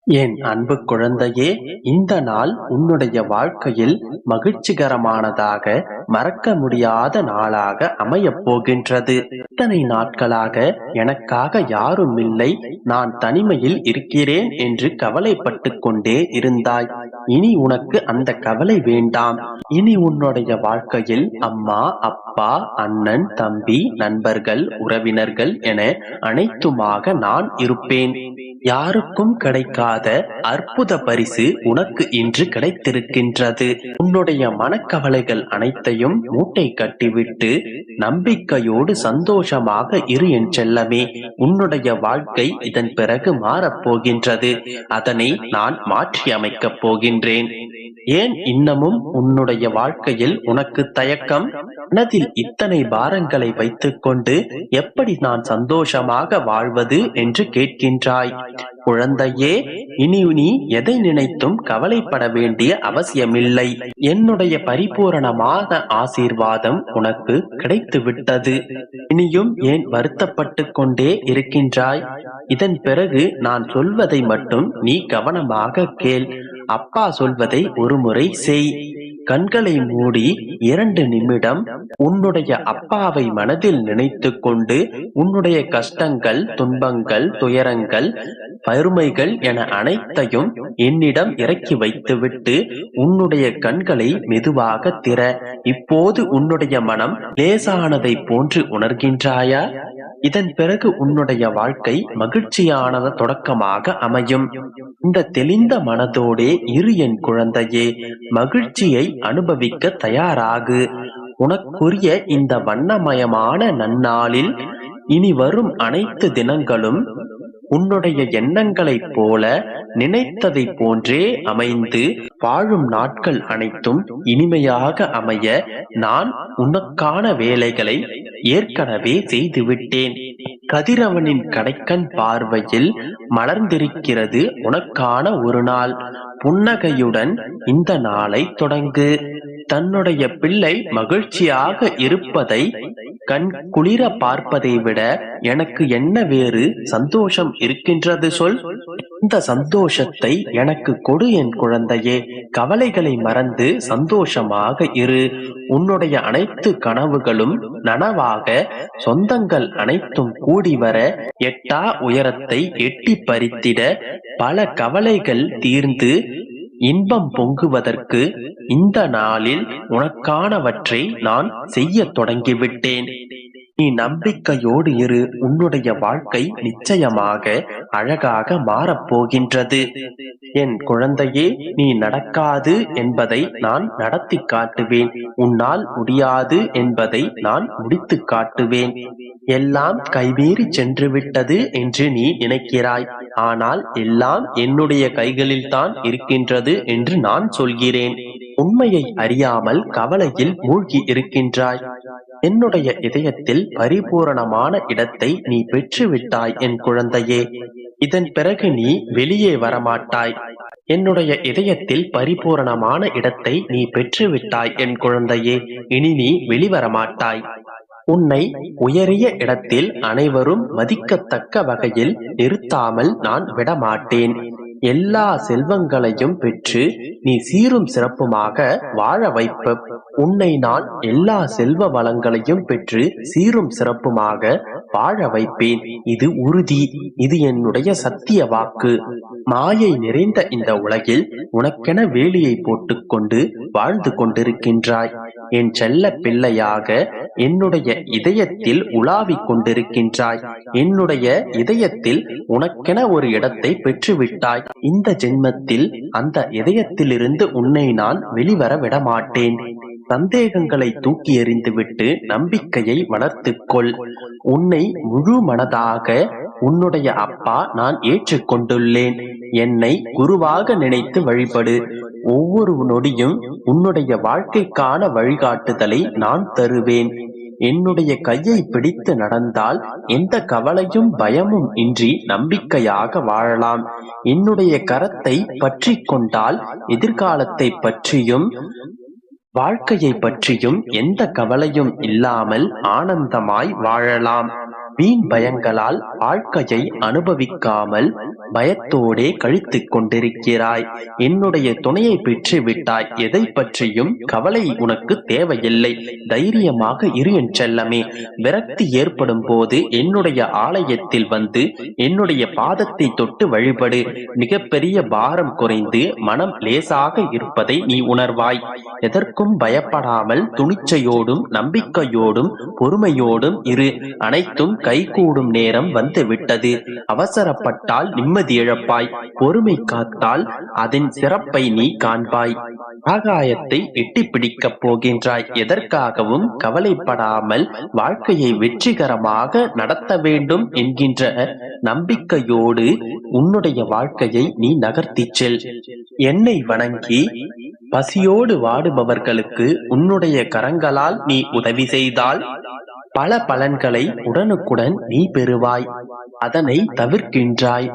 என் அன்பு குழந்தையே, இந்த நாள் உன்னுடைய வாழ்க்கையில் மகிழ்ச்சிகரமானதாக, மறக்க முடியாத நாளாக அமையப் போகின்றது. இத்தனை நாட்களாக எனக்காக யாரும் இல்லை, நான் தனிமையில் இருக்கிறேன் என்று கவலைப்பட்டு கொண்டே இருந்தாய். இனி உனக்கு அந்த கவலை வேண்டாம். இனி உன்னுடைய வாழ்க்கையில் அம்மா, அப்பா, அண்ணன், தம்பி, நண்பர்கள், உறவினர்கள் என அனைத்துமாக நான் இருப்பேன். யாருக்கும் கிடைக்காத அற்புத பரிசு உனக்கு இன்று கிடைத்திருக்கின்றது. உன்னுடைய மனக்கவலைகள் அனைத்தையும் மூட்டை கட்டிவிட்டு நம்பிக்கையோடு சந்தோஷமாக இரு என் செல்லமே. உன்னுடைய வாழ்க்கை இதன் பிறகு மாறப்போகின்றது. அதனை நான் மாற்றி அமைக்கப் போகின்றேன். ஏன் இன்னமும் உன்னுடைய வாழ்க்கையில் உனக்கு தயக்கம்? மனதில் இத்தனை பாரங்களை வைத்துக் கொண்டு எப்படி நான் சந்தோஷமாக வாழ்வது என்று கேட்கின்றாய். குழந்தையே, இனி நீ எதை நினைத்தும் கவலைப்பட வேண்டிய அவசியமில்லை. என்னுடைய பரிபூரணமான ஆசீர்வாதம் உனக்கு கிடைத்து விட்டது. இனியும் ஏன் வருத்தப்பட்டு கொண்டே இருக்கின்றாய்? இதன் பிறகு நான் சொல்வதை மட்டும் நீ கவனமாக கேள். அப்பா சொல்வதை ஒருமுறை செய். கண்களை மூடி 2 நிமிடம் உன்னுடைய அப்பாவை மனதில் நினைத்து கொண்டு உன்னுடைய கஷ்டங்கள், துன்பங்கள், துயரங்கள், வறுமைகள் என அனைத்தையும் என்னிடம் இறக்கி வைத்துவிட்டு உன்னுடைய கண்களை மெதுவாக திற. இப்போது உன்னுடைய மனம் லேசானதை போன்று உணர்கின்றாயா? இதன் பிறகு உன்னுடைய வாழ்க்கை மகிழ்ச்சியான தொடக்கமாக அமையும். இந்த தெளிந்த மனதோடே இரு என் குழந்தையே. மகிழ்ச்சியை அனுபவிக்க தயாராகு. உனக்குரிய இந்த வண்ணமயமான நன்னாளில் இனி வரும் அனைத்து தினங்களும் உன்னுடைய எண்ணங்களைப் போல, நினைத்ததை போன்றே அமைந்து வாழும் நாட்கள் அனைத்தும் இனிமையாக அமைய நான் உனக்கான வேலைகளை ஏற்கனவே செய்துவிட்டேன். கதிரவனின் கடைக்கண் பார்வையில் மலர்ந்திருக்கிறது உனக்கான ஒரு நாள். புன்னகையுடன் இந்த நாளை தொடங்கு. தன்னுடைய பிள்ளை மகிழ்ச்சியாக இருப்பதை கண் குளிர பார்ப்பதை விட எனக்கு என்ன வேறு சந்தோஷம் இருக்கின்றது சொல்? இந்த சந்தோஷத்தை எனக்கு கொடு என் குழந்தையே. கவலைகளை மறந்து சந்தோஷமாக இரு. உன்னுடைய அனைத்து கனவுகளும் நனவாக, சொந்தங்கள் அனைத்தும் கூடி வர, எட்டா உயரத்தை எட்டி பறித்திட, பல கவலைகள் தீர்ந்து இன்பம் பொங்குவதற்கு இந்த நாளில் உனக்கானவற்றை நான் செய்ய தொடங்கிவிட்டேன். நீ நம்பிக்கையோடு இரு. உன்னுடைய வாழ்க்கை நிச்சயமாக அழகாக மாறப்போகின்றது. என் குழந்தையே, நீ நடக்காது என்பதை நான் நடத்தி காட்டுவேன். உன்னால் முடியாது என்பதை நான் முடித்து காட்டுவேன். எல்லாம் கைமீறி சென்று விட்டது என்று நீ நினைக்கிறாய். ஆனால் எல்லாம் என்னுடைய கைகளில்தான் இருக்கின்றது என்று நான் சொல்கிறேன். உண்மையை அறியாமல் கவலையில் மூழ்கி இருக்கின்றாய். என்னுடைய இதயத்தில் பரிபூரணமான இடத்தை நீ பெற்றுவிட்டாய் என் குழந்தையே. இதன் பிறகு நீ வெளியே வரமாட்டாய். என்னுடைய இதயத்தில் பரிபூரணமான இடத்தை நீ பெற்றுவிட்டாய் என் குழந்தையே. இனி நீ வெளிவரமாட்டாய். உன்னை உயரிய இடத்தில் அனைவரும் மதிக்கத்தக்க வகையில் நிறுத்தாமல் நான் விடமாட்டேன். எல்லா செல்வங்களையும் பெற்று நீ சீரும் சிறப்புமாக வாழ வைப்ப. உன்னை நான் எல்லா செல்வ வளங்களையும் பெற்று சீரும் சிறப்புமாக வாழ வைப்பேன். இது உறுதி. இது என்னுடைய சத்திய வாக்கு. மாயை நிறைந்த இந்த உலகில் உனக்கென வேலியை போட்டுக்கொண்டு வாழ்ந்து கொண்டிருக்கின்றாய். என் செல்ல பிள்ளையாக என்னுடைய இதயத்தில் உலாவிக் கொண்டிருக்கின்றாய். என்னுடைய இதயத்தில் உனக்கென ஒரு இடத்தை பெற்றுவிட்டாய். இந்த ஜென்மத்தில் அந்த இதயத்திலிருந்து உன்னை நான் வெளிவர விடமாட்டேன். சந்தேகங்களை தூக்கி எறிந்துவிட்டு நம்பிக்கையை வளர்த்துக்கொள். உன்னை முழு மனதாக உன்னுடைய அப்பா நான் ஏற்றுக்கொண்டுள்ளேன். என்னை குருவாக நினைத்து வழிபடு. ஒவ்வொரு நொடியும் உன்னுடைய வாழ்க்கைக்கான வழிகாட்டுதலை நான் தருவேன். என்னுடைய கையை பிடித்து நடந்தால் எந்த கவலையும் பயமும் இன்றி நம்பிக்கையாக வாழலாம். என்னுடைய கரத்தை பற்றி கொண்டால் எதிர்காலத்தை பற்றியும் வாழ்க்கையை பற்றியும் எந்த கவலையும் இல்லாமல் ஆனந்தமாய் வாழலாம். வீண் பயங்களால் வாழ்க்கையை அனுபவிக்காமல் பயத்தோடே கழித்துக் கொண்டிருக்கிறாய். என்னுடைய துணையை பெற்று விட்டாய், எதை பற்றியும் கவலை உனக்கு தேவையில்லை. தைரியமாக இரு என் செல்லமே. விரக்தி ஏற்படும் போது என்னுடைய ஆலயத்தில் வந்து என்னுடைய பாதத்தை தொட்டு வழிபடு. மிகப்பெரிய பாரம் குறைந்து மனம் லேசாக இருப்பதை நீ உணர்வாய். எதற்கும் பயப்படாமல் துணிச்சையோடும் நம்பிக்கையோடும் பொறுமையோடும் இரு. அனைத்தும் கைகூடும் நேரம் வந்து விட்டது. அவசரப்பட்டால் நிம்மதி இழப்பாய். பொறுமை காத்தால் அதன் சிறப்பை நீ காண்பாய். ஆகாயத்தை எட்டி பிடிக்கப் போகின்றாய். எதற்காகவும் கவலைப்படாமல் வாழ்க்கையை வெற்றிகரமாக நடத்த வேண்டும் என்கின்ற நம்பிக்கையோடு உன்னுடைய வாழ்க்கையை நீ நகர்த்திச் செல். என்னை வணங்கி பசியோடு வாடுபவர்களுக்கு உன்னுடைய கரங்களால் நீ உதவி செய்தால் பல பலன்களை உடனுக்குடன் நீ பெறுவாய். அதனை தவிர்க்கின்றாய்.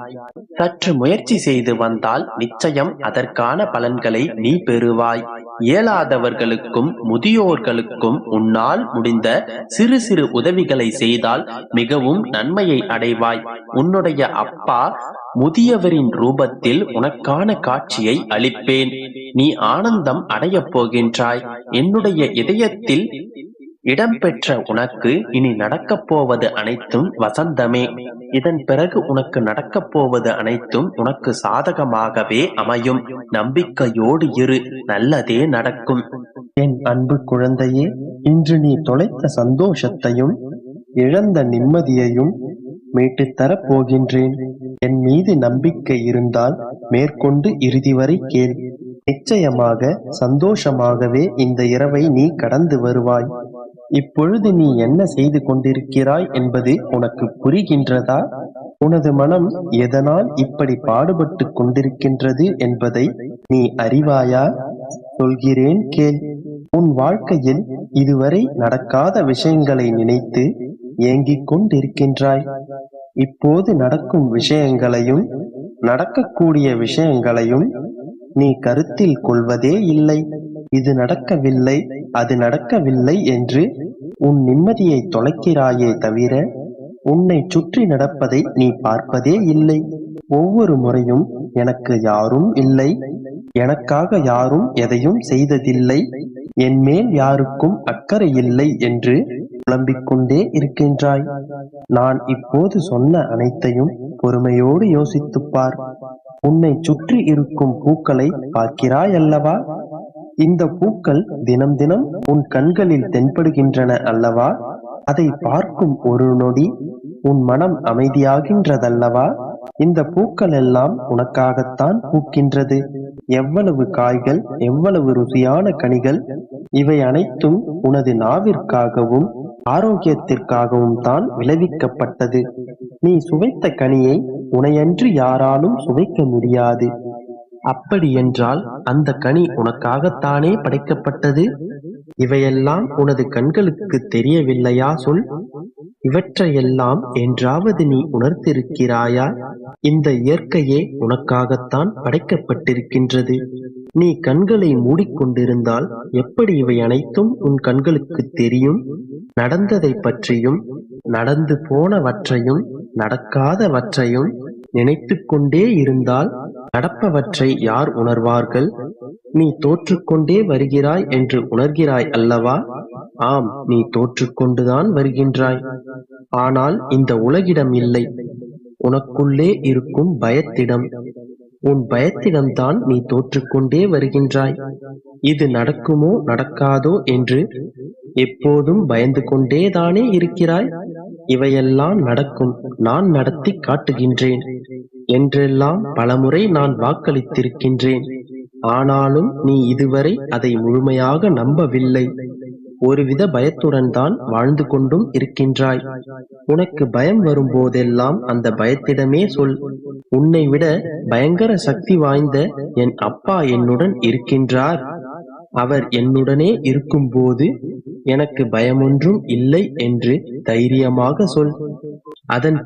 சற்று முயற்சி செய்து வந்தால் நிச்சயம் அதற்கான பலன்களை நீ பெறுவாய். இயலாதவர்களுக்கும் முதியோர்களுக்கும் உன்னால் முடிந்த சிறு சிறு உதவிகளை செய்தால் மிகவும் நன்மையை அடைவாய். உன்னுடைய அப்பா முதியவரின் ரூபத்தில் உனக்கான காட்சியை அளிப்பேன். நீ ஆனந்தம் அடையப் போகின்றாய். என்னுடைய இதயத்தில் இடம்பெற்ற உனக்கு இனி நடக்கப் போவது அனைத்தும் வசந்தமே. இதன் பிறகு உனக்கு நடக்கப் போவது அனைத்தும் உனக்கு சாதகமாகவே அமையும். நம்பிக்கையோடு இரு, நல்லதே நடக்கும். என் அன்பு குழந்தையே, இன்று நீ தொலைத்த சந்தோஷத்தையும் இழந்த நிம்மதியையும் மீட்டுத்தரப் போகின்றேன். என் மீது நம்பிக்கை இருந்தால் மேற்கொண்டு இறுதி வரை கேள். நிச்சயமாக சந்தோஷமாகவே இந்த இரவை நீ கடந்து வருவாய். இப்பொழுது நீ என்ன செய்து கொண்டிருக்கிறாய் என்பது உனக்கு புரிகின்றதா? உனது மனம் எதனால் இப்படி பாடுபட்டு கொண்டிருக்கின்றது என்பதை நீ அறிவாயா? சொல்கிறேன் கேள். உன் வாழ்க்கையில் இதுவரை நடக்காத விஷயங்களை நினைத்து ஏங்கிக் கொண்டிருக்கின்றாய். இப்போது நடக்கும் விஷயங்களையும் நடக்கக்கூடிய விஷயங்களையும் நீ கருத்தில் கொள்வதே இல்லை. இது நடக்கவில்லை, அது நடக்கவில்லை என்று உன் நிம்மதியை தொலைக்கிறாயே தவிர உன்னை சுற்றி நடப்பதை நீ பார்ப்பதே இல்லை. ஒவ்வொரு முறையும் எனக்கு யாரும் இல்லை, எனக்காக யாரும் எதையும் செய்ததில்லை, என் மேல் யாருக்கும் அக்கறை இல்லை என்று புலம்பிக் கொண்டே இருக்கின்றாய். நான் இப்போது சொன்ன அனைத்தையும் பொறுமையோடு யோசித்துப் பார். உன்னை சுற்றி இருக்கும் பூக்களை பார்க்கிறாய் அல்லவா? இந்த பூக்கள் தினம் தினம் உன் கண்களில் தென்படுகின்றன அல்லவா? அதை பார்க்கும் ஒரு நொடி உன் மனம் அமைதியாகின்றதல்லவா? இந்த பூக்கள் எல்லாம் உனக்காகத்தான் பூக்கின்றது. எவ்வளவு காய்கள், எவ்வளவு ருசியான கனிகள்! இவை அனைத்தும் உனது நாவிற்காகவும் ஆரோக்கியத்திற்காகவும் தான் விளைவிக்கப்பட்டது. நீ சுவைத்த கனியை உனையன்று யாராலும் சுவைக்க முடியாது. அப்படி என்றால் அந்த கனி உனக்காகத்தானே படைக்கப்பட்டது. இவையெல்லாம் உனது கண்களுக்கு தெரியவில்லையா? சொல். இவற்றையெல்லாம் என்றாவது நீ உணர்ந்திருக்கிறாயா? இந்த இயற்கையே உனக்காகத்தான் படைக்கப்பட்டிருக்கின்றது. நீ கண்களை மூடிக்கொண்டிருந்தால் எப்படி இவை அனைத்தும் உன் கண்களுக்கு தெரியும்? நடந்ததை பற்றியும் நடந்து போனவற்றையும் நடக்காதவற்றையும் நினைத்து கொண்டே இருந்தால் நடப்பவற்றை யார் உணர்வார்கள்? நீ தோற்றுக்கொண்டே வருகிறாய் என்று உணர்கிறாய் அல்லவா? ஆம், நீ தோற்றுக்கொண்டுதான் வருகின்றாய். ஆனால் இந்த உலகிடம் இல்லை, உனக்குள்ளே இருக்கும் பயத்திடம். உன் பயத்திடம்தான் நீ தோற்றுக்கொண்டே வருகின்றாய். இது நடக்குமோ நடக்காதோ என்று எப்போதும் பயந்து கொண்டேதானே இருக்கிறாய். இவையெல்லாம் நடக்கும், நான் நடத்தி காட்டுகின்றேன் என்றெல்லாம் பலமுறை நான் வாக்களித்திருக்கின்றேன். ஆனாலும் நீ இதுவரை அதை முழுமையாக நம்பவில்லை. ஒருவித பயத்துடன் தான் வாழ்ந்து கொண்டும் இருக்கின்றாய். உனக்கு பயம் வரும்போதெல்லாம் அந்த பயத்திடமே சொல், உன்னை விட பயங்கர சக்தி வாய்ந்த என் அப்பா என்னுடன் இருக்கின்றார். அவர் என்னுடனே இருக்கும்போது எனக்கு பயமொன்றும் இல்லை என்று தைரியமாக சொல். அதன்